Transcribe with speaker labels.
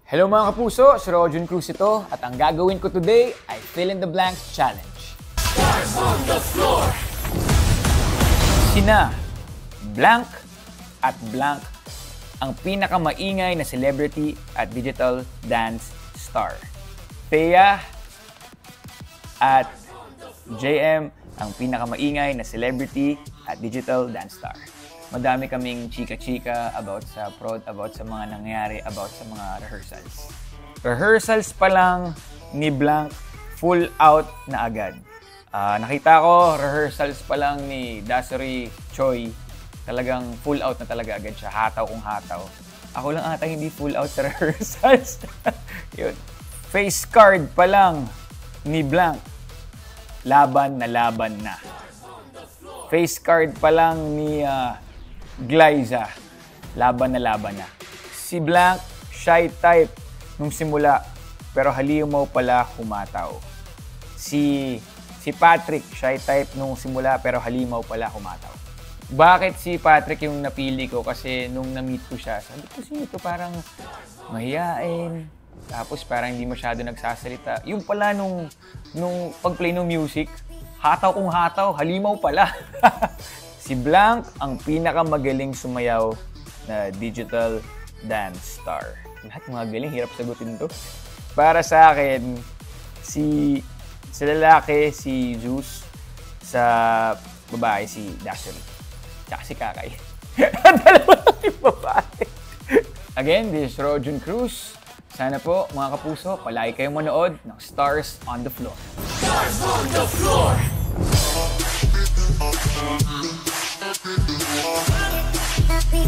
Speaker 1: Hello mga kapuso, si Rojun Cruz ito at ang gagawin ko today ay Fill in the Blanks Challenge. Stars on the floor! Sina blank at blank ang pinakamaingay na celebrity at digital dance star. Thea at JM ang pinakamaingay na celebrity at digital dance star. Madami kaming chika-chika about sa mga nangyayari, about sa mga rehearsals. Rehearsals pa lang ni Blank, full out na agad. Nakita ko, rehearsals pa lang ni Dasuri Choi, talagang full out na talaga agad siya. Hataw kung hataw. Ako lang ata hindi full out sa rehearsals. Yun. Face card pa lang ni Blank, laban na. Face card pa lang ni Glyza, laban na. Si Blank, shy type nung simula, pero halimaw pala humataw. Si Patrick, shy type nung simula, pero halimaw pala humataw. Bakit si Patrick yung napili ko? Kasi nung na-meet ko siya, sabi ko ito parang mahiyain, tapos parang hindi masyado nagsasalita. Yung pala nung pag-play ng music, hataw kung hataw, halimaw pala. Si Blank ang pinakamagaling sumayaw na digital dance star. Lahat mga galing, hirap sagutin to. Para sa akin, sa lalaki, si Zeus. Sa babae, si Dasuri. Tsaka si Kakay. Dalawa lang yung babae. Again, this is Rojun Cruz. Sana po, mga kapuso, palagi kayong manood ng Stars on the Floor. Stars on the Floor!
Speaker 2: Happy